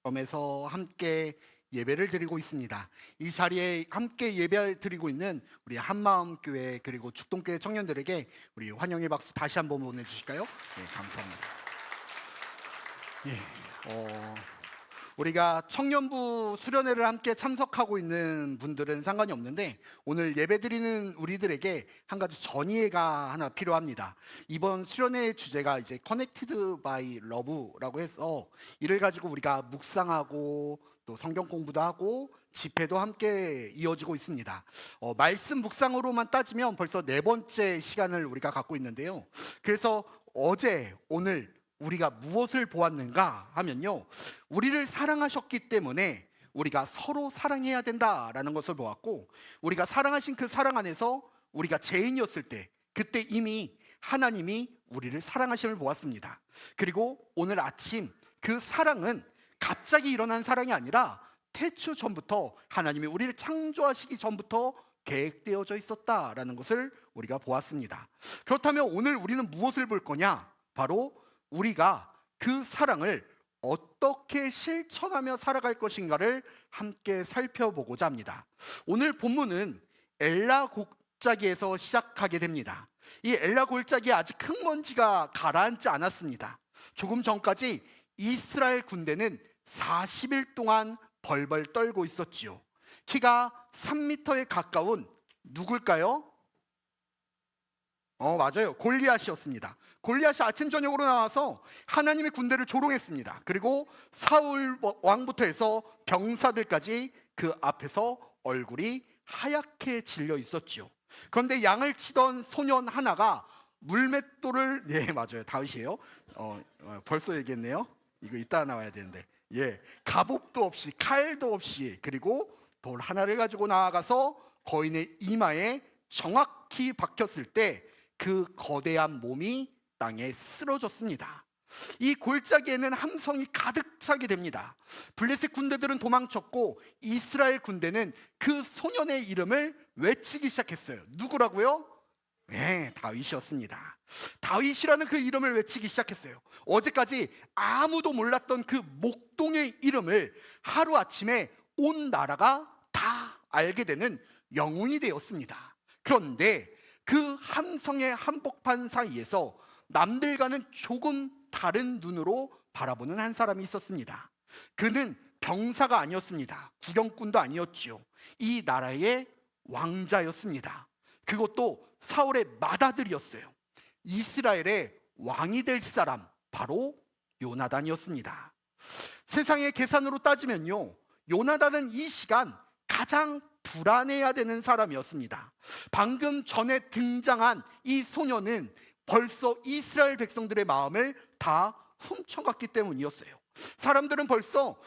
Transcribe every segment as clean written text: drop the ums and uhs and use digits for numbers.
점에서 함께 예배를 드리고 있습니다. 이 자리에 함께 예배 드리고 있는 우리 한마음교회 그리고 죽동교회 청년들에게 우리 환영의 박수 다시 한번 보내주실까요? 네, 감사합니다. 우리가 청년부 수련회를 함께 참석하고 있는 분들은 상관이 없는데 오늘 예배드리는 우리들에게 한 가지 전이해가 하나 필요합니다. 이번 수련회의 주제가 이제 Connected by Love라고 해서 이를 가지고 우리가 묵상하고 또 성경 공부도 하고 집회도 함께 이어지고 있습니다. 말씀 묵상으로만 따지면 벌써 4번째 시간을 우리가 갖고 있는데요. 그래서 어제 오늘 우리가 무엇을 보았는가 하면요, 우리를 사랑하셨기 때문에 우리가 서로 사랑해야 된다라는 것을 보았고, 우리가 사랑하신 그 사랑 안에서 우리가 죄인이었을 때 그때 이미 하나님이 우리를 사랑하심을 보았습니다. 그리고 오늘 아침 그 사랑은 갑자기 일어난 사랑이 아니라 태초 전부터 하나님이 우리를 창조하시기 전부터 계획되어져 있었다라는 것을 우리가 보았습니다. 그렇다면 오늘 우리는 무엇을 볼 거냐? 바로 우리가 그 사랑을 어떻게 실천하며 살아갈 것인가를 함께 살펴보고자 합니다. 오늘 본문은 엘라 골짜기에서 시작하게 됩니다. 이 엘라 골짜기에 아직 흙먼지가 가라앉지 않았습니다. 조금 전까지 이스라엘 군대는 40일 동안 벌벌 떨고 있었지요. 키가 3m에 가까운 누굴까요? 맞아요. 골리앗이었습니다. 골리앗이 아침 저녁으로 나와서 하나님의 군대를 조롱했습니다. 그리고 사울 왕부터 해서 병사들까지 그 앞에서 얼굴이 하얗게 질려 있었지요. 그런데 양을 치던 소년 하나가 물맷돌을, 네 맞아요, 다윗이에요. 벌써 얘기했네요. 이거 이따 나와야 되는데, 갑옷도 없이 칼도 없이 그리고 돌 하나를 가지고 나아가서 거인의 이마에 정확히 박혔을 때 그 거대한 몸이 땅에 쓰러졌습니다. 이 골짜기에는 함성이 가득 차게 됩니다. 블레셋 군대들은 도망쳤고 이스라엘 군대는 그 소년의 이름을 외치기 시작했어요. 누구라고요? 네, 다윗이었습니다. 다윗이라는 그 이름을 외치기 시작했어요. 어제까지 아무도 몰랐던 그 목동의 이름을 하루아침에 온 나라가 다 알게 되는 영웅이 되었습니다. 그런데 그 함성의 한복판 사이에서 남들과는 조금 다른 눈으로 바라보는 한 사람이 있었습니다. 그는 병사가 아니었습니다. 구경꾼도 아니었지요. 이 나라의 왕자였습니다. 그것도 사울의 맏아들이었어요. 이스라엘의 왕이 될 사람, 바로 요나단이었습니다. 세상의 계산으로 따지면요, 요나단은 이 시간 가장 불안해야 되는 사람이었습니다. 방금 전에 등장한 이 소녀는 벌써 이스라엘 백성들의 마음을 다 훔쳐갔기 때문이었어요. 사람들은 벌써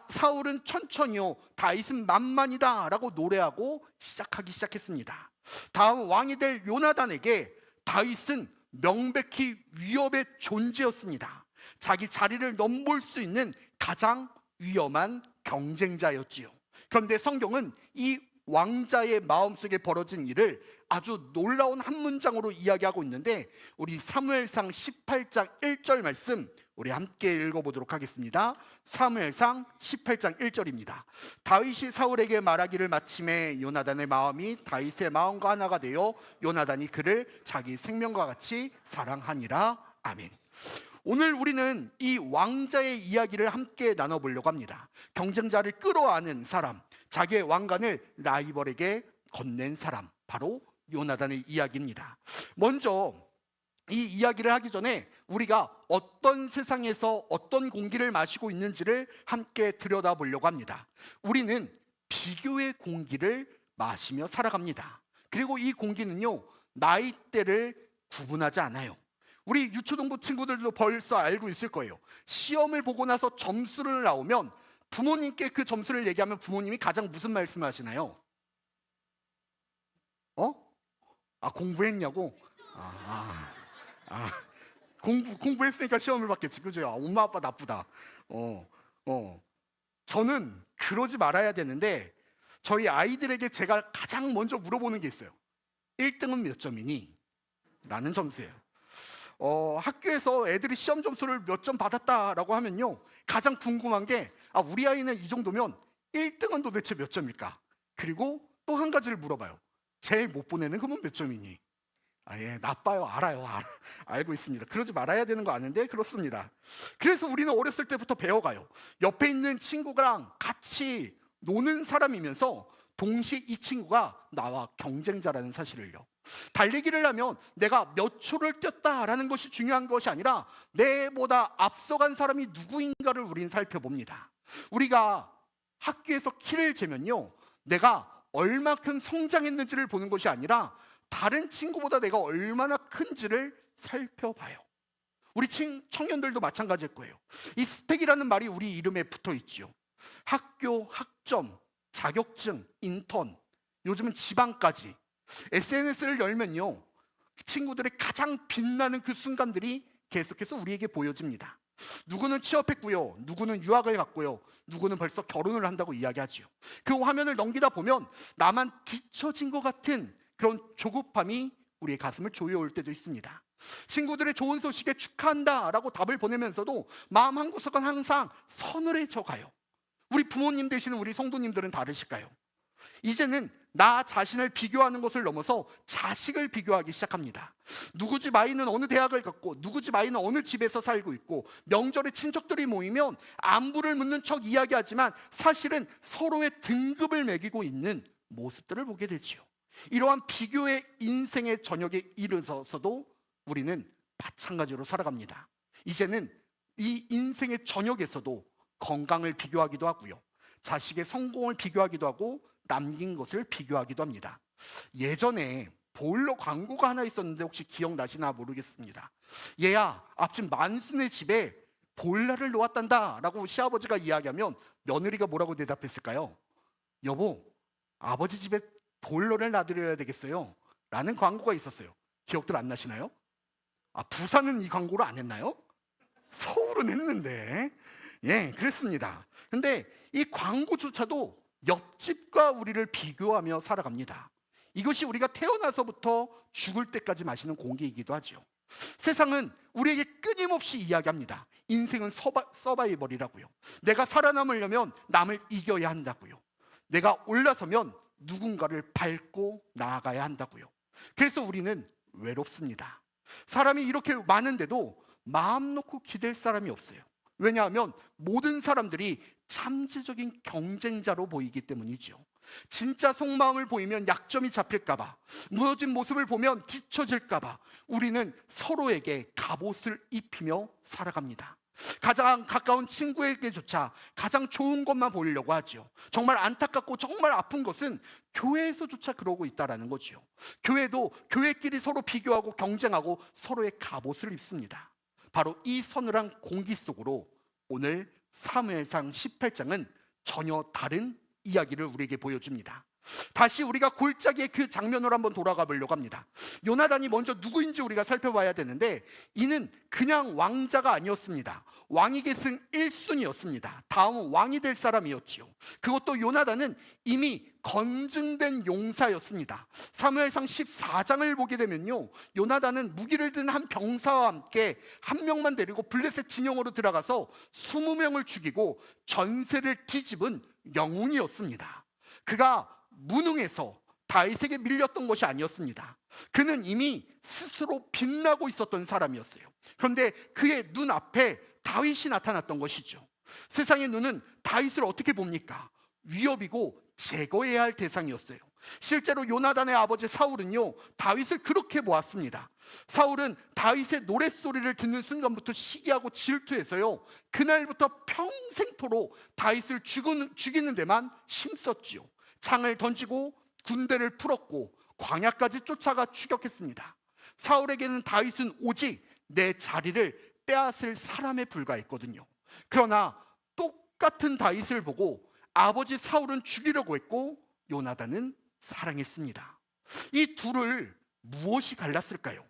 사울은 천천히요, 다윗은 만만이다 라고 노래하고 시작했습니다. 다음 왕이 될 요나단에게 다윗은 명백히 위협의 존재였습니다. 자기 자리를 넘볼 수 있는 가장 위험한 경쟁자였지요. 그런데 성경은 이 왕자의 마음속에 벌어진 일을 아주 놀라운 한 문장으로 이야기하고 있는데, 우리 사무엘상 18장 1절 말씀 우리 함께 읽어보도록 하겠습니다. 사무엘상 18장 1절입니다. 다윗이 사울에게 말하기를 마침에 요나단의 마음이 다윗의 마음과 하나가 되어 요나단이 그를 자기 생명과 같이 사랑하니라. 아멘. 오늘 우리는 이 왕자의 이야기를 함께 나눠보려고 합니다. 경쟁자를 끌어안은 사람, 자기의 왕관을 라이벌에게 건넨 사람, 바로 요나단의 이야기입니다. 먼저 이 이야기를 하기 전에 우리가 어떤 세상에서 어떤 공기를 마시고 있는지를 함께 들여다보려고 합니다. 우리는 비교의 공기를 마시며 살아갑니다. 그리고 이 공기는요, 나이대를 구분하지 않아요. 우리 유초등부 친구들도 벌써 알고 있을 거예요. 시험을 보고 나서 점수를 나오면 부모님께 그 점수를 얘기하면 부모님이 가장 무슨 말씀을 하시나요? 공부했냐고? 공부했으니까 시험을 받겠지, 그죠? 엄마 아빠 나쁘다. 저는 그러지 말아야 되는데 저희 아이들에게 제가 가장 먼저 물어보는 게 있어요. 1등은 몇 점이니? 라는 점수예요. 학교에서 애들이 시험 점수를 몇 점 받았다라고 하면요, 가장 궁금한 게 우리 아이는 이 정도면 1등은 도대체 몇 점일까? 그리고 또 한 가지를 물어봐요. 제일 못 보내는 그러면 몇 점이니? 예, 나빠요. 알아요. 알고 있습니다. 그러지 말아야 되는 거 아는데 그렇습니다. 그래서 우리는 어렸을 때부터 배워가요. 옆에 있는 친구랑 같이 노는 사람이면서 동시에 이 친구가 나와 경쟁자라는 사실을요. 달리기를 하면 내가 몇 초를 뛰었다라는 것이 중요한 것이 아니라 내보다 앞서간 사람이 누구인가를 우리는 살펴봅니다. 우리가 학교에서 키를 재면요, 내가 얼마큼 성장했는지를 보는 것이 아니라 다른 친구보다 내가 얼마나 큰지를 살펴봐요. 우리 청년들도 마찬가지일 거예요. 이 스펙이라는 말이 우리 이름에 붙어 있죠. 학교, 학점, 자격증, 인턴, 요즘은 지방까지 SNS를 열면요, 친구들의 가장 빛나는 그 순간들이 계속해서 우리에게 보여집니다. 누구는 취업했고요, 누구는 유학을 갔고요, 누구는 벌써 결혼을 한다고 이야기하지요. 그 화면을 넘기다 보면 나만 뒤처진 것 같은 그런 조급함이 우리의 가슴을 조여올 때도 있습니다. 친구들의 좋은 소식에 축하한다라고 답을 보내면서도 마음 한구석은 항상 서늘해져 가요. 우리 부모님 되시는 우리 성도님들은 다르실까요? 이제는 나 자신을 비교하는 것을 넘어서 자식을 비교하기 시작합니다. 누구 집 아이는 어느 대학을 갔고 누구 집 아이는 어느 집에서 살고 있고, 명절에 친척들이 모이면 안부를 묻는 척 이야기하지만 사실은 서로의 등급을 매기고 있는 모습들을 보게 되지요. 이러한 비교의 인생의 저녁에 이르러서도 우리는 마찬가지로 살아갑니다. 이제는 이 인생의 저녁에서도 건강을 비교하기도 하고요, 자식의 성공을 비교하기도 하고 남긴 것을 비교하기도 합니다. 예전에 보일러 광고가 하나 있었는데 혹시 기억나시나 모르겠습니다. 얘야, 앞집 만순의 집에 보일러를 놓았단다 라고 시아버지가 이야기하면 며느리가 뭐라고 대답했을까요? 여보, 아버지 집에 보일러를 놔드려야 되겠어요 라는 광고가 있었어요. 기억들 안 나시나요? 부산은 이 광고를 안 했나요? 서울은 했는데. 예, 그랬습니다. 근데 이 광고조차도 옆집과 우리를 비교하며 살아갑니다. 이것이 우리가 태어나서부터 죽을 때까지 마시는 공기이기도 하죠. 세상은 우리에게 끊임없이 이야기합니다. 인생은 서바이벌이라고요. 내가 살아남으려면 남을 이겨야 한다고요. 내가 올라서면 누군가를 밟고 나아가야 한다고요. 그래서 우리는 외롭습니다. 사람이 이렇게 많은데도 마음 놓고 기댈 사람이 없어요. 왜냐하면 모든 사람들이 잠재적인 경쟁자로 보이기 때문이죠. 진짜 속마음을 보이면 약점이 잡힐까봐, 무너진 모습을 보면 뒤처질까봐 우리는 서로에게 갑옷을 입히며 살아갑니다. 가장 가까운 친구에게조차 가장 좋은 것만 보이려고 하지요. 정말 안타깝고 정말 아픈 것은 교회에서조차 그러고 있다는 거지요. 교회도 교회끼리 서로 비교하고 경쟁하고 서로의 갑옷을 입습니다. 바로 이 서늘한 공기 속으로 오늘 사무엘상 18장은 전혀 다른 이야기를 우리에게 보여줍니다. 다시 우리가 골짜기의 그 장면으로 한번 돌아가 보려고 합니다. 요나단이 먼저 누구인지 우리가 살펴봐야 되는데, 이는 그냥 왕자가 아니었습니다. 왕위 계승 1순위였습니다. 다음은 왕이 될 사람이었지요. 그것도 요나단은 이미 건증된 용사였습니다. 사무엘상 14장을 보게 되면요, 요나단은 무기를 든 한 병사와 함께 한 명만 데리고 블레셋 진영으로 들어가서 20명을 죽이고 전세를 뒤집은 영웅이었습니다. 그가 무능해서 다윗에게 밀렸던 것이 아니었습니다. 그는 이미 스스로 빛나고 있었던 사람이었어요. 그런데 그의 눈앞에 다윗이 나타났던 것이죠. 세상의 눈은 다윗을 어떻게 봅니까? 위협이고 제거해야 할 대상이었어요. 실제로 요나단의 아버지 사울은요, 다윗을 그렇게 보았습니다. 사울은 다윗의 노랫소리를 듣는 순간부터 시기하고 질투해서요, 그날부터 평생토록 다윗을 죽이는 데만 힘썼지요. 창을 던지고 군대를 풀었고 광야까지 쫓아가 추격했습니다. 사울에게는 다윗은 오직 내 자리를 빼앗을 사람에 불과했거든요. 그러나 똑같은 다윗을 보고 아버지 사울은 죽이려고 했고 요나단은 사랑했습니다. 이 둘을 무엇이 갈랐을까요?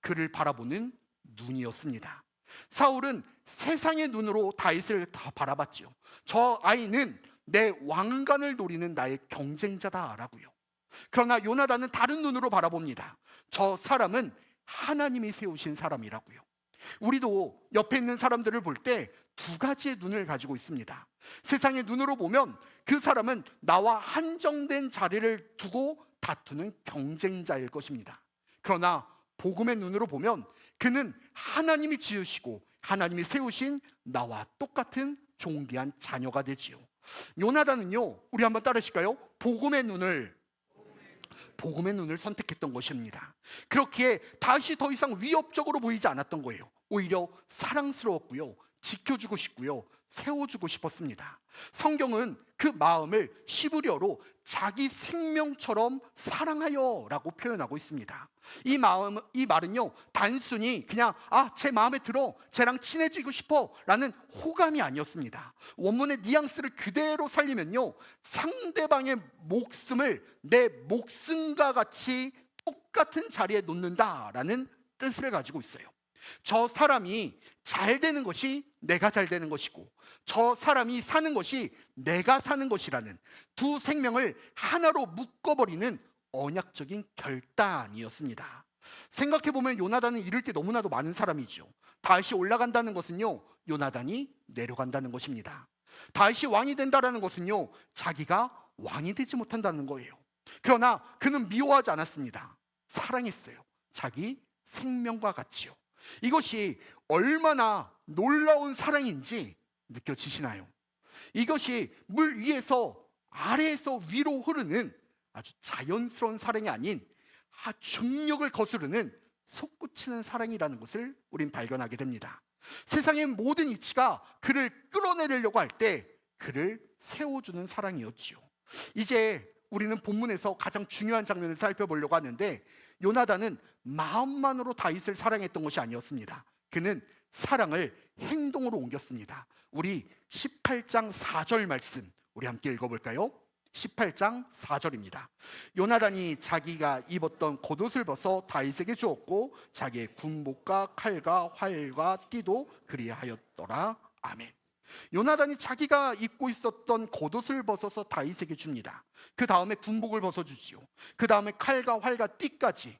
그를 바라보는 눈이었습니다. 사울은 세상의 눈으로 다윗을 다 바라봤죠. 저 아이는 내 왕관을 노리는 나의 경쟁자다라고요. 그러나 요나단은 다른 눈으로 바라봅니다. 저 사람은 하나님이 세우신 사람이라고요. 우리도 옆에 있는 사람들을 볼 때 두 가지의 눈을 가지고 있습니다. 세상의 눈으로 보면 그 사람은 나와 한정된 자리를 두고 다투는 경쟁자일 것입니다. 그러나 복음의 눈으로 보면 그는 하나님이 지으시고 하나님이 세우신 나와 똑같은 존귀한 자녀가 되지요. 요나단은요, 우리 한번 따르실까요? 복음의 눈을 선택했던 것입니다. 그렇기에 다시 더 이상 위협적으로 보이지 않았던 거예요. 오히려 사랑스러웠고요, 지켜주고 싶고요, 세워주고 싶었습니다. 성경은 그 마음을 시브리어로 자기 생명처럼 사랑하여라고 표현하고 있습니다. 이 말은요, 단순히 그냥 제 마음에 들어, 쟤랑 친해지고 싶어 라는 호감이 아니었습니다. 원문의 뉘앙스를 그대로 살리면요, 상대방의 목숨을 내 목숨과 같이 똑같은 자리에 놓는다라는 뜻을 가지고 있어요. 저 사람이 잘 되는 것이 내가 잘 되는 것이고, 저 사람이 사는 것이 내가 사는 것이라는 두 생명을 하나로 묶어버리는 언약적인 결단이었습니다. 생각해보면 요나단은 이럴 게 너무나도 많은 사람이죠. 다시 올라간다는 것은요, 요나단이 내려간다는 것입니다. 다시 왕이 된다는 것은요, 자기가 왕이 되지 못한다는 거예요. 그러나 그는 미워하지 않았습니다. 사랑했어요. 자기 생명과 같이요. 이것이 얼마나 놀라운 사랑인지 느껴지시나요? 이것이 물 위에서 아래에서 위로 흐르는 아주 자연스러운 사랑이 아닌 중력을 거스르는 솟구치는 사랑이라는 것을 우린 발견하게 됩니다. 세상의 모든 이치가 그를 끌어내리려고 할 때 그를 세워주는 사랑이었지요. 이제 우리는 본문에서 가장 중요한 장면을 살펴보려고 하는데, 요나단은 마음만으로 다윗을 사랑했던 것이 아니었습니다. 그는 사랑을 행동으로 옮겼습니다. 우리 18장 4절 말씀 우리 함께 읽어볼까요? 18장 4절입니다. 요나단이 자기가 입었던 겉옷을 벗어 다윗에게 주었고 자기의 군복과 칼과 활과 띠도 그리하였더라. 아멘. 요나단이 자기가 입고 있었던 겉옷을 벗어서 다윗에게 줍니다. 그 다음에 군복을 벗어주지요. 그 다음에 칼과 활과 띠까지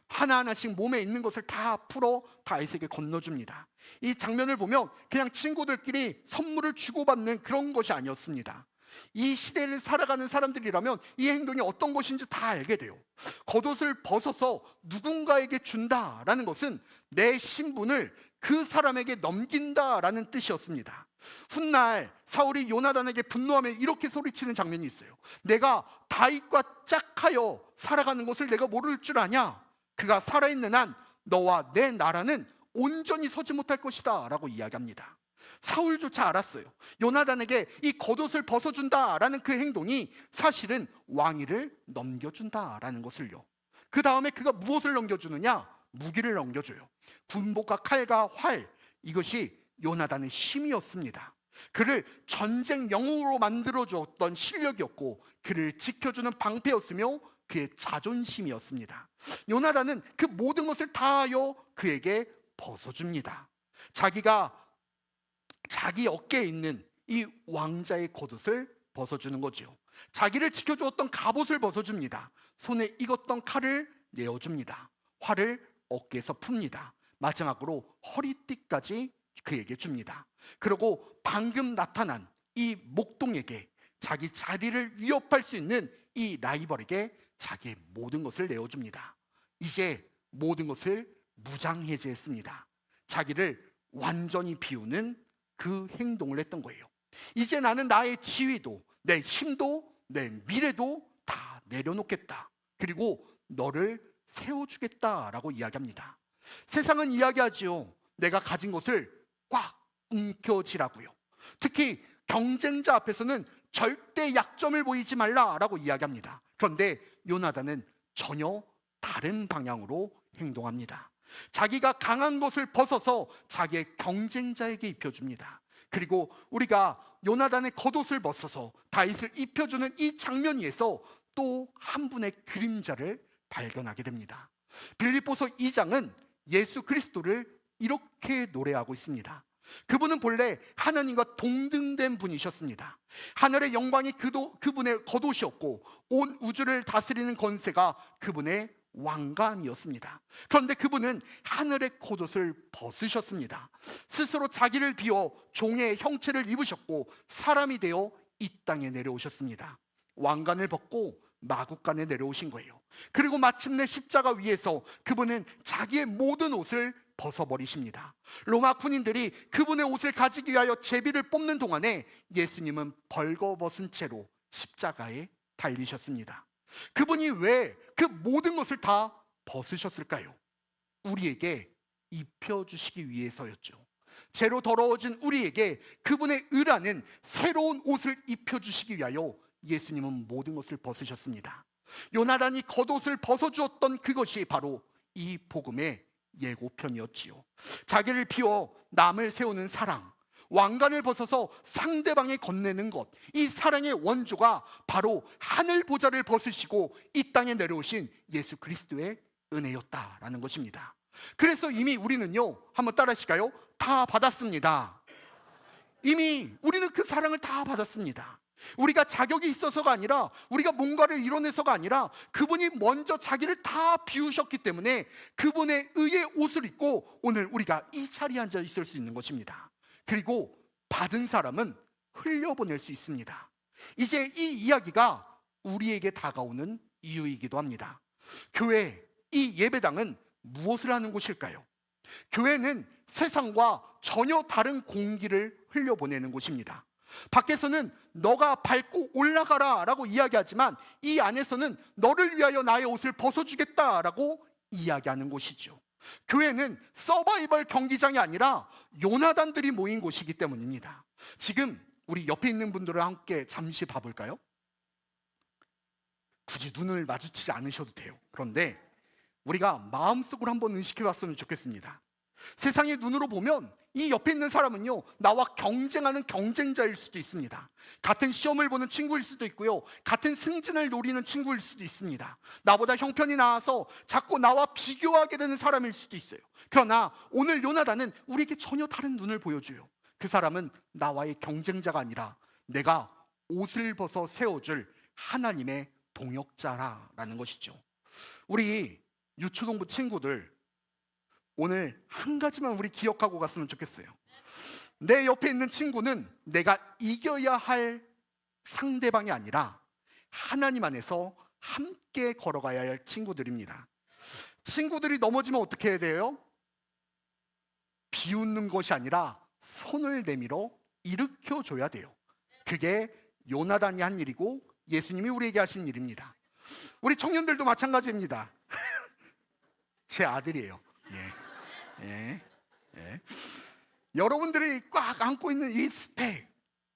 하나하나씩 몸에 있는 것을 다 풀어 다윗에게 건너줍니다. 이 장면을 보면 그냥 친구들끼리 선물을 주고받는 그런 것이 아니었습니다. 이 시대를 살아가는 사람들이라면 이 행동이 어떤 것인지 다 알게 돼요. 겉옷을 벗어서 누군가에게 준다라는 것은 내 신분을 그 사람에게 넘긴다라는 뜻이었습니다. 훗날 사울이 요나단에게 분노하며 이렇게 소리치는 장면이 있어요. 내가 다윗과 짝하여 살아가는 것을 내가 모를 줄 아냐? 그가 살아있는 한 너와 내 나라는 온전히 서지 못할 것이다 라고 이야기합니다. 사울조차 알았어요. 요나단에게 이 겉옷을 벗어준다라는 그 행동이 사실은 왕위를 넘겨준다라는 것을요. 그 다음에 그가 무엇을 넘겨주느냐? 무기를 넘겨줘요. 군복과 칼과 활, 이것이 요나단의 힘이었습니다. 그를 전쟁 영웅으로 만들어주었던 실력이었고 그를 지켜주는 방패였으며 그의 자존심이었습니다. 요나단은 그 모든 것을 다하여 그에게 벗어줍니다. 자기가 자기 어깨에 있는 이 왕자의 겉옷을 벗어주는 거죠. 자기를 지켜주었던 갑옷을 벗어줍니다. 손에 익었던 칼을 내어줍니다. 활을 어깨에서 풉니다. 마지막으로 허리띠까지 그에게 줍니다. 그리고 방금 나타난 이 목동에게, 자기 자리를 위협할 수 있는 이 라이벌에게 자기의 모든 것을 내어줍니다. 이제 모든 것을 무장해제했습니다. 자기를 완전히 비우는 그 행동을 했던 거예요. 이제 나는 나의 지위도, 내 힘도, 내 미래도 다 내려놓겠다. 그리고 너를 세워주겠다라고 이야기합니다. 세상은 이야기하지요. 내가 가진 것을 꽉 움켜쥐라고요. 특히 경쟁자 앞에서는 절대 약점을 보이지 말라라고 이야기합니다. 그런데 요나단은 전혀 다른 방향으로 행동합니다. 자기가 강한 것을 벗어서 자기의 경쟁자에게 입혀줍니다. 그리고 우리가 요나단의 겉옷을 벗어서 다윗을 입혀주는 이 장면 위에서 또 한 분의 그림자를 발견하게 됩니다. 빌립보서 2장은 예수 그리스도를 이렇게 노래하고 있습니다. 그분은 본래 하나님과 동등된 분이셨습니다. 하늘의 영광이 그분의 겉옷이었고 온 우주를 다스리는 권세가 그분의 왕관이었습니다. 그런데 그분은 하늘의 겉옷을 벗으셨습니다. 스스로 자기를 비워 종의 형체를 입으셨고 사람이 되어 이 땅에 내려오셨습니다. 왕관을 벗고 마구간에 내려오신 거예요. 그리고 마침내 십자가 위에서 그분은 자기의 모든 옷을 벗어버리십니다. 로마 군인들이 그분의 옷을 가지기 위하여 제비를 뽑는 동안에 예수님은 벌거벗은 채로 십자가에 달리셨습니다. 그분이 왜 그 모든 것을 다 벗으셨을까요? 우리에게 입혀주시기 위해서였죠. 죄로 더러워진 우리에게 그분의 의라는 새로운 옷을 입혀주시기 위하여 예수님은 모든 것을 벗으셨습니다. 요나단이 겉옷을 벗어주었던 그것이 바로 이 복음의 예고편이었지요. 자기를 비워 남을 세우는 사랑, 왕관을 벗어서 상대방에 건네는 것, 이 사랑의 원조가 바로 하늘 보좌를 벗으시고 이 땅에 내려오신 예수 그리스도의 은혜였다라는 것입니다. 그래서 이미 우리는요, 한번 따라 하실까요? 다 받았습니다. 이미 우리는 그 사랑을 다 받았습니다. 우리가 자격이 있어서가 아니라, 우리가 뭔가를 이뤄내서가 아니라 그분이 먼저 자기를 다 비우셨기 때문에 그분의 의의 옷을 입고 오늘 우리가 이 자리에 앉아 있을 수 있는 것입니다. 그리고 받은 사람은 흘려보낼 수 있습니다. 이제 이 이야기가 우리에게 다가오는 이유이기도 합니다. 교회, 이 예배당은 무엇을 하는 곳일까요? 교회는 세상과 전혀 다른 공기를 흘려보내는 곳입니다. 밖에서는 너가 밟고 올라가라 라고 이야기하지만 이 안에서는 너를 위하여 나의 옷을 벗어주겠다 라고 이야기하는 곳이죠. 교회는 서바이벌 경기장이 아니라 요나단들이 모인 곳이기 때문입니다. 지금 우리 옆에 있는 분들을 함께 잠시 봐볼까요? 굳이 눈을 마주치지 않으셔도 돼요. 그런데 우리가 마음속으로 한번 의식해 봤으면 좋겠습니다. 세상의 눈으로 보면 이 옆에 있는 사람은요, 나와 경쟁하는 경쟁자일 수도 있습니다. 같은 시험을 보는 친구일 수도 있고요, 같은 승진을 노리는 친구일 수도 있습니다. 나보다 형편이 나아서 자꾸 나와 비교하게 되는 사람일 수도 있어요. 그러나 오늘 요나단은 우리에게 전혀 다른 눈을 보여줘요. 그 사람은 나와의 경쟁자가 아니라 내가 옷을 벗어 세워줄 하나님의 동역자라는 것이죠. 우리 유초동부 친구들, 오늘 한 가지만 우리 기억하고 갔으면 좋겠어요. 내 옆에 있는 친구는 내가 이겨야 할 상대방이 아니라 하나님 안에서 함께 걸어가야 할 친구들입니다. 친구들이 넘어지면 어떻게 해야 돼요? 비웃는 것이 아니라 손을 내밀어 일으켜줘야 돼요. 그게 요나단이 한 일이고 예수님이 우리에게 하신 일입니다. 우리 청년들도 마찬가지입니다. 제 아들이에요. 여러분들이 꽉 안고 있는 이 스펙,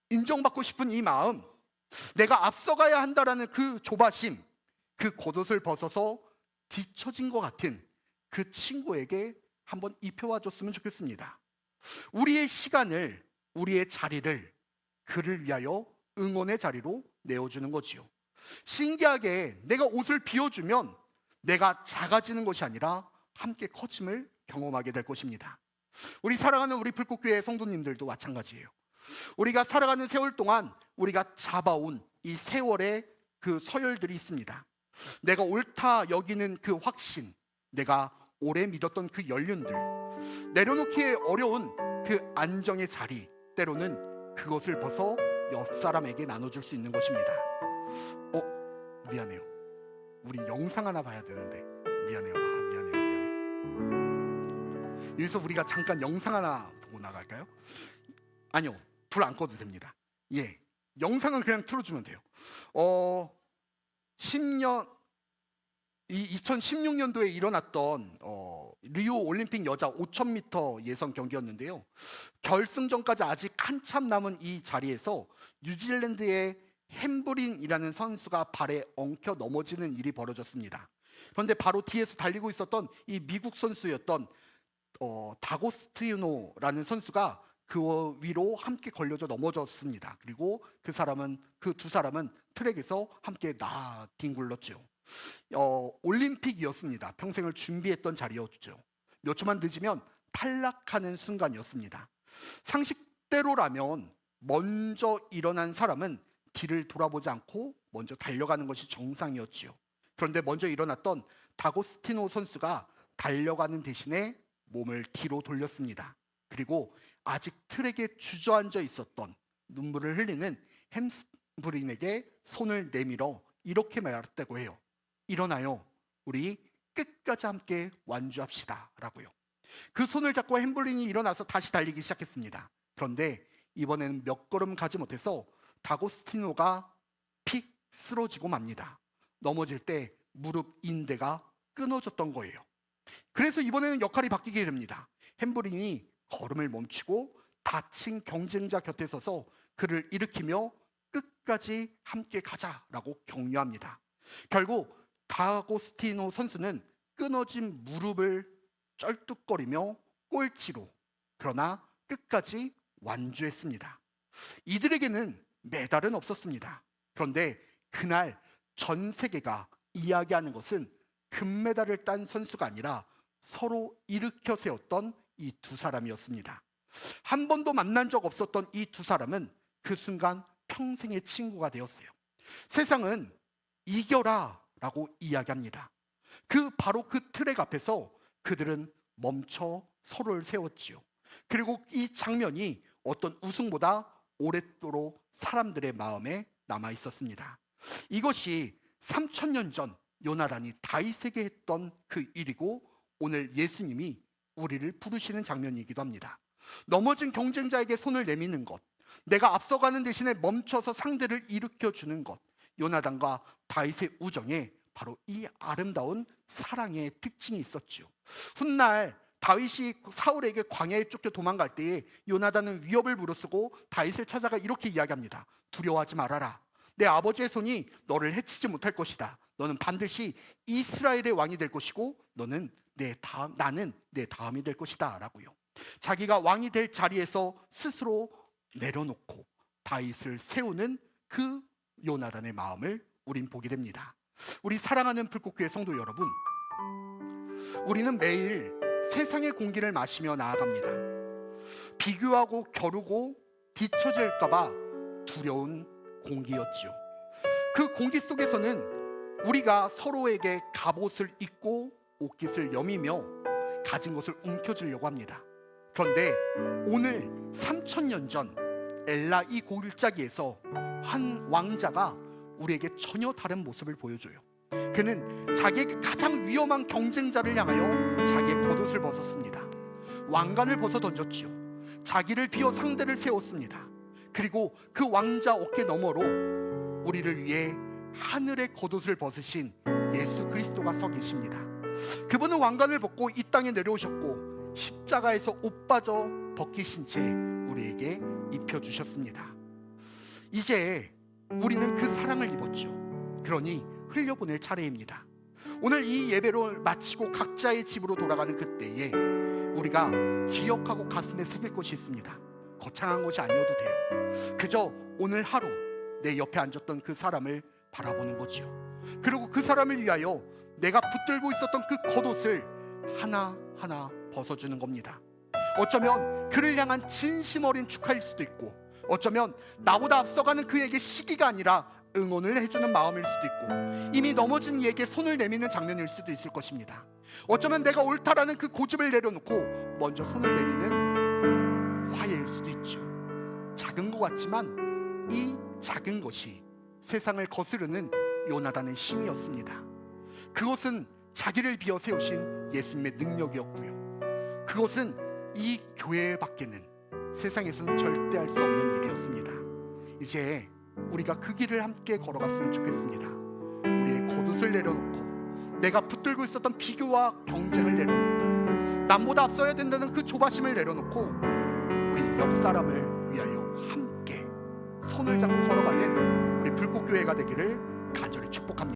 인정받고 싶은 이 마음, 내가 앞서가야 한다라는 그 조바심, 그 겉옷을 벗어서 뒤처진 것 같은 그 친구에게 한번 입혀와 줬으면 좋겠습니다. 우리의 시간을, 우리의 자리를 그를 위하여 응원의 자리로 내어주는 거지요. 신기하게 내가 옷을 비워주면 내가 작아지는 것이 아니라 함께 커짐을 경험하게 될 것입니다. 우리 살아가는 우리 불꽃교회 성도님들도 마찬가지예요. 우리가 살아가는 세월 동안 우리가 잡아온 이 세월의 그 서열들이 있습니다. 내가 옳다 여기는 그 확신, 내가 오래 믿었던 그 연륜들, 내려놓기 어려운 그 안정의 자리, 때로는 그것을 벗어 옆 사람에게 나눠줄 수 있는 것입니다. 미안해요. 우리 영상 하나 봐야 되는데 미안해요. 미안해요. 여기서 우리가 잠깐 영상 하나 보고 나갈까요? 아니요, 불 안 꺼도 됩니다. 영상은 그냥 틀어주면 돼요. 2016년도에 일어났던 리우 올림픽 여자 5000m 예선 경기였는데요. 결승전까지 아직 한참 남은 이 자리에서 뉴질랜드의 햄브린이라는 선수가 발에 엉켜 넘어지는 일이 벌어졌습니다. 그런데 바로 뒤에서 달리고 있었던 이 미국 선수였던 다고스티노라는 선수가 그 위로 함께 걸려져 넘어졌습니다. 그리고 그 두 사람은 트랙에서 함께 뒹굴렀죠. 올림픽이었습니다. 평생을 준비했던 자리였죠. 몇 초만 늦으면 탈락하는 순간이었습니다. 상식대로라면 먼저 일어난 사람은 뒤를 돌아보지 않고 먼저 달려가는 것이 정상이었지요. 그런데 먼저 일어났던 다고스티노 선수가 달려가는 대신에 몸을 뒤로 돌렸습니다. 그리고 아직 트랙에 주저앉아 있었던 눈물을 흘리는 햄브린에게 손을 내밀어 이렇게 말했다고 해요. 일어나요. 우리 끝까지 함께 완주합시다 라고요. 그 손을 잡고 햄블린이 일어나서 다시 달리기 시작했습니다. 그런데 이번에는 몇 걸음 가지 못해서 다고스티노가 픽 쓰러지고 맙니다. 넘어질 때 무릎 인대가 끊어졌던 거예요. 그래서 이번에는 역할이 바뀌게 됩니다. 햄블린이 걸음을 멈추고 다친 경쟁자 곁에 서서 그를 일으키며 끝까지 함께 가자라고 격려합니다. 결국 다고스티노 선수는 끊어진 무릎을 쩔뚝거리며 꼴찌로, 그러나 끝까지 완주했습니다. 이들에게는 메달은 없었습니다. 그런데 그날 전 세계가 이야기하는 것은 금메달을 딴 선수가 아니라 서로 일으켜 세웠던 이 두 사람이었습니다. 한 번도 만난 적 없었던 이 두 사람은 그 순간 평생의 친구가 되었어요. 세상은 이겨라 라고 이야기합니다. 바로 그 트랙 앞에서 그들은 멈춰 서로를 세웠지요. 그리고 이 장면이 어떤 우승보다 오랫도록 사람들의 마음에 남아 있었습니다. 이것이 3000년 전 요나단이 다윗에게 했던 그 일이고 오늘 예수님이 우리를 부르시는 장면이기도 합니다. 넘어진 경쟁자에게 손을 내미는 것, 내가 앞서가는 대신에 멈춰서 상대를 일으켜 주는 것, 요나단과 다윗의 우정에 바로 이 아름다운 사랑의 특징이 있었지요. 훗날 다윗이 사울에게 광야에 쫓겨 도망갈 때에 요나단은 위협을 무릅쓰고 다윗을 찾아가 이렇게 이야기합니다. 두려워하지 말아라. 내 아버지의 손이 너를 해치지 못할 것이다. 너는 반드시 이스라엘의 왕이 될 것이고 나는 내 다음이 될 것이다 라고요. 자기가 왕이 될 자리에서 스스로 내려놓고 다윗을 세우는 그 요나단의 마음을 우린 보게 됩니다. 우리 사랑하는 불꽃교회 성도 여러분, 우리는 매일 세상의 공기를 마시며 나아갑니다. 비교하고 겨루고 뒤처질까봐 두려운 공기였지요. 그 공기 속에서는 우리가 서로에게 갑옷을 입고 옷깃을 여미며 가진 것을 움켜쥐려고 합니다. 그런데 오늘 3000년 전 엘라 이 골짜기에서 한 왕자가 우리에게 전혀 다른 모습을 보여줘요. 그는 자기에게 가장 위험한 경쟁자를 향하여 자기의 겉옷을 벗었습니다. 왕관을 벗어 던졌지요. 자기를 비워 상대를 세웠습니다. 그리고 그 왕자 어깨 너머로 우리를 위해 하늘의 겉옷을 벗으신 예수 그리스도가 서 계십니다. 그분은 왕관을 벗고 이 땅에 내려오셨고 십자가에서 옷 빠져 벗기신 채 우리에게 입혀주셨습니다. 이제 우리는 그 사랑을 입었죠. 그러니 흘려보낼 차례입니다. 오늘 이 예배를 마치고 각자의 집으로 돌아가는 그때에 우리가 기억하고 가슴에 새길 것이 있습니다. 거창한 것이 아니어도 돼요. 그저 오늘 하루 내 옆에 앉았던 그 사람을 바라보는 거지요. 그리고 그 사람을 위하여 내가 붙들고 있었던 그 겉옷을 하나하나 벗어주는 겁니다. 어쩌면 그를 향한 진심 어린 축하일 수도 있고, 어쩌면 나보다 앞서가는 그에게 시기가 아니라 응원을 해주는 마음일 수도 있고, 이미 넘어진 이에게 손을 내미는 장면일 수도 있을 것입니다. 어쩌면 내가 옳다라는 그 고집을 내려놓고 먼저 손을 내미는 화해일 수도 있죠. 작은 것 같지만 이 작은 것이 세상을 거스르는 요나단의 힘이었습니다. 그것은 자기를 비워 세우신 예수님의 능력이었고요. 그것은 이 교회 밖에는 세상에서는 절대 할 수 없는 일이었습니다. 이제 우리가 그 길을 함께 걸어갔으면 좋겠습니다. 우리의 겉옷을 내려놓고 내가 붙들고 있었던 비교와 경쟁을 내려놓고 남보다 앞서야 된다는 그 조바심을 내려놓고 우리 옆 사람을 위하여 함께 손을 잡고 걸어가는 우리 불꽃교회가 되기를 간절히 축복합니다.